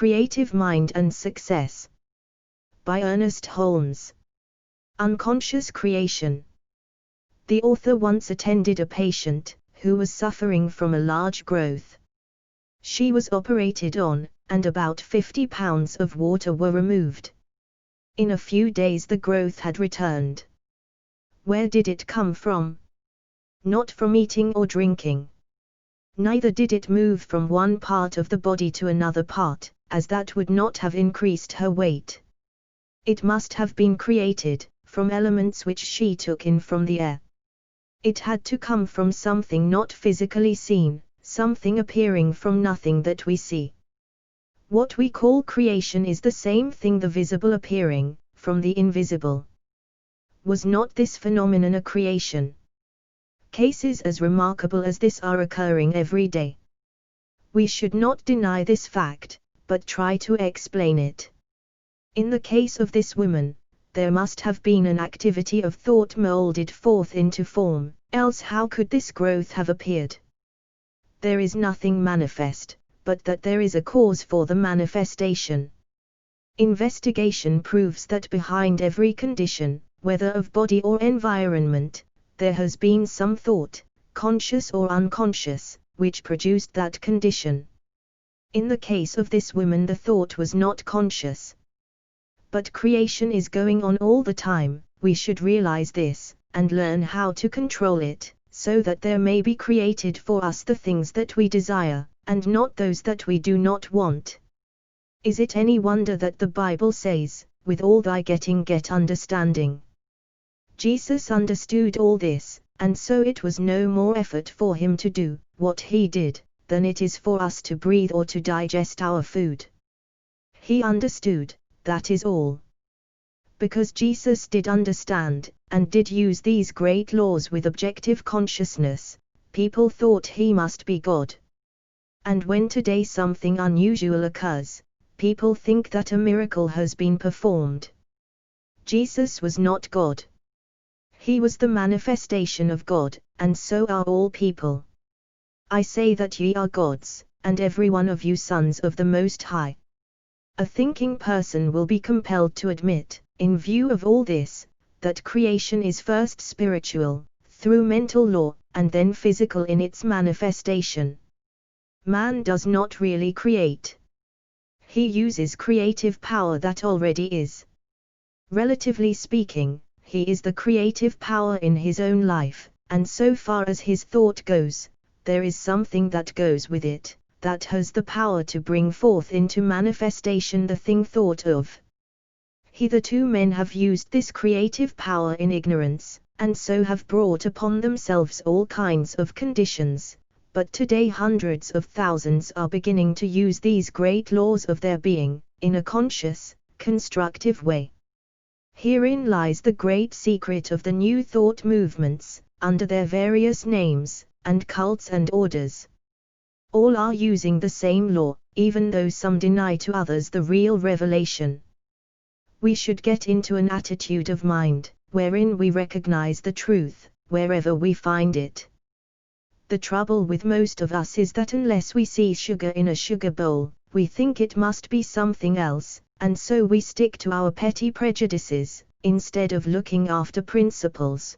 Creative Mind and Success. By Ernest Holmes. Unconscious Creation. The author once attended a patient who was suffering from a large growth. She was operated on, and about 50 pounds of water were removed. In a few days the growth had returned. Where did it come from? Not from eating or drinking. Neither did it move from one part of the body to another part, as that would not have increased her weight. It must have been created from elements which she took in from the air. It had to come from something not physically seen, something appearing from nothing that we see. What we call creation is the same thing, the visible appearing from the invisible. Was not this phenomenon a creation? Cases as remarkable as this are occurring every day. We should not deny this fact, but try to explain it. In the case of this woman, there must have been an activity of thought molded forth into form, else how could this growth have appeared? There is nothing manifest, but that there is a cause for the manifestation. Investigation proves that behind every condition, whether of body or environment, there has been some thought, conscious or unconscious, which produced that condition. In the case of this woman the thought was not conscious. But creation is going on all the time. We should realize this, and learn how to control it, so that there may be created for us the things that we desire, and not those that we do not want. Is it any wonder that the Bible says, "With all thy getting get understanding"? Jesus understood all this, and so it was no more effort for him to do what he did, than it is for us to breathe or to digest our food. He understood, that is all. Because Jesus did understand, and did use these great laws with objective consciousness, people thought he must be God. And when today something unusual occurs, people think that a miracle has been performed. Jesus was not God. He was the manifestation of God, and so are all people. I say that ye are gods, and every one of you sons of the Most High. A thinking person will be compelled to admit, in view of all this, that creation is first spiritual, through mental law, and then physical in its manifestation. Man does not really create. He uses creative power that already is. Relatively speaking, he is the creative power in his own life, and so far as his thought goes, there is something that goes with it, that has the power to bring forth into manifestation the thing thought of. Hitherto men have used this creative power in ignorance, and so have brought upon themselves all kinds of conditions, but today hundreds of thousands are beginning to use these great laws of their being, in a conscious, constructive way. Herein lies the great secret of the new thought movements, under their various names, and cults and orders. All are using the same law, even though some deny to others the real revelation. We should get into an attitude of mind, wherein we recognize the truth, wherever we find it. The trouble with most of us is that unless we see sugar in a sugar bowl, we think it must be something else, and so we stick to our petty prejudices, instead of looking after principles.